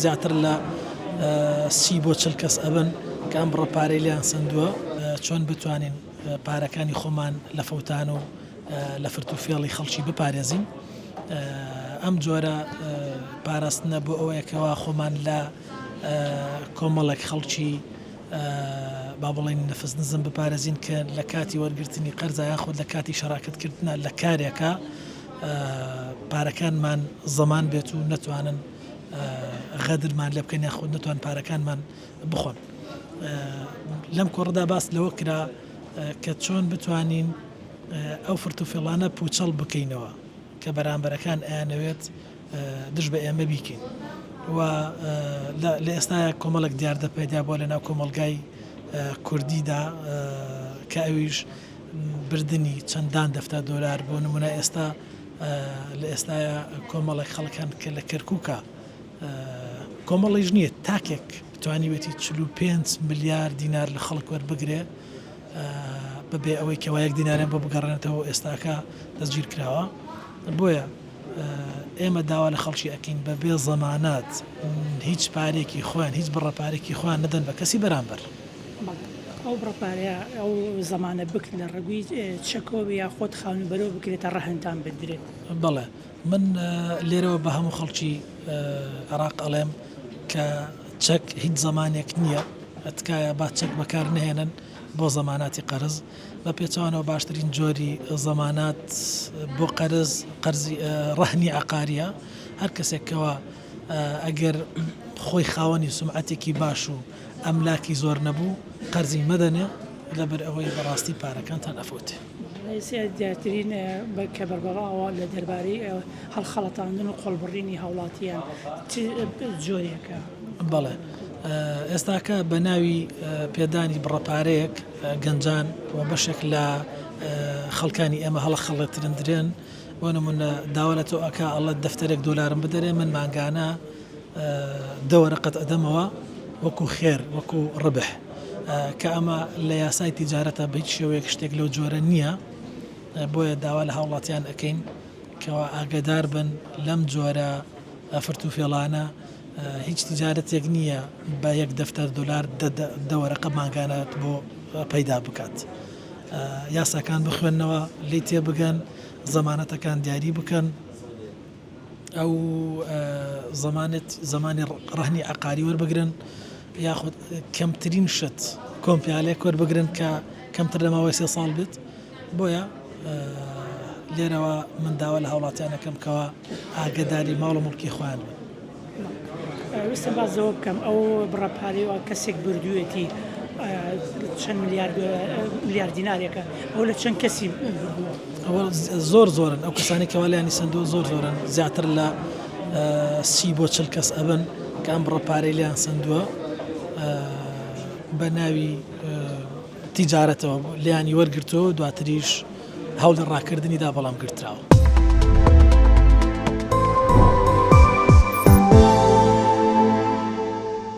زیاتر لە 30 بۆ 40 کەس ئەبن کە ئەم بڕە پارەی لیان سندووە چۆن بتوانین پارەکانی خۆمان لە فەوتان و لە فرتوفێڵی خەڵکی بپارێزین. ئەم جۆرە پاراستنە بۆ ئەوەیەکەوە خۆمان لە کۆمەڵێک خەڵکی با بڵێن نەفس نزم بپارێزین کە لە کاتی وەرگرتنی قەرزە یاخود لە کاتی شەراکەتکردنە لە کارێکە پارەکانمان زەمان بێت و نەتوانن غەدرمان لێ بکەین یاخود نەتوان پارەکانمان بخۆن. لەم کۆڕەدا باس لەوە کرا کە چۆن بتوانین ئەو فرتوفێڵانە پوچەڵ بکەینەوە کە بەرامبەرەکان ئەیانەوێت دژ بە ئێمە بیکەین و لە ئێستاە کۆمەڵک دیاردە پەیدا بۆ لە ناو کۆمەلگای کوردیدا کە ئەویش بردننی چەندان دەفتە دۆلار بۆ نمونە ئێستا لە ئێستاە کۆمەڵی خەڵکان کە لە کەرکووکە کۆمەڵیش نییە تاکێک بتوانی وێتی 45 ملیار دینار لە خەڵک وەربگرێ بەبێ ئەوەی کەوایەک دیناریان بۆ بگەڕێنێتەوە ئێستاکە دەستگیر کراوە. بۆیە ئێمە داوا لە خەڵکی ئەکەین بەبێ زەمانات هیچ پارێکی خۆیان هیچ بڕەپارێکی خۆیان نەدەن بە کەسی بەرامبەر. ئەو بڕەپارەیە ئەو زەمانە بکن لە ڕێگوی چەکۆ یا خۆت خاون بەرەوە بکرێتە ڕەهەنتان بدرێت. بەڵێ من لێرەوە بە هەموو خەڵکی عێراق ئەڵێم کە چەک هیچ زەمانێک نییە ئەتکایە با چەک بەکار نهێنن بۆ زەماناتی قەرز بە پێچوانەوە باشترین جۆری زەمانات بۆ قەرزی ڕەهنی عەقاریە. هەر کەسێکەوە ئەگەر خۆی خاوەنی سومعەتێکی باش و ئەملاکی زۆر نەبوو قەرزی مەدەنێ لەبەر ئەوەی بەڕاستی پارەکانتان ئەفوتێ. دیارترین کە بەربەڵاوە لە دەربارەی هەڵخەڵەتاندن و قۆڵبڕینی هاوڵاتیان جۆرێکە. بەڵێ ئێستاکە بە ناوی پێدانی بڕەپارەیەک گەنجان و بەشێک لە خەڵکانی ئێمە هەڵە خەڵەترندرێن بۆ نمونە داوەلەتەوە ئەکا ئەڵە دەفتەرێک دۆلارم بدەرێ من مانگانە دەوەرەقەت ئەدەمەوە وەکو خێر وەکو ڕبح کە ئەمە لە یاسای تیجارەتە بە هیچ شێوەیەک شتێک لەو جۆرە نییە. بۆیە داوا لە هاوڵاتیان ئەەکەین کەەوە ئاگدار بن لەم جۆرە فرتوفێڵانە هیچ تیجارەتێک نییە بە یەک دەفتەر دۆلار دەوەرەقە ماگانات بۆ پەیدا بکات. یاساکان بخوێنەوە لی تێبگەن زەمانەتەکان دیاری بکەن ئەو زمانی ڕەهنی عەقاری وەربگرن یاخود کەمترین شت کۆمپیالێک وەربگرن کە کەمتر لەماوەی 3 ساڵ بێت. بۆیە لێرەوە من داوا لە هاوڵاتیانەکەم کەەوە ئاگداری ماڵ و مڵکی خۆیان بن. ویستە بازەوە بکەم ئەو بڕەپارەوە کەسێک بردووێتی چەند ملیار دینارێکە ئەو لە چەند کەسی ئەوە زۆرن ئەو کەسانی کەوا لایانی سندووە زۆرن زیاتر لە 30 بۆ 40 کەس ئەبن کە ئەم بڕەپارەی لیان سندووە بە ناوی تیجارەتەوە لیانی وەرگرتەوە دواتریش هەوڵی ڕاکردنیدا بەڵام گرتراوە.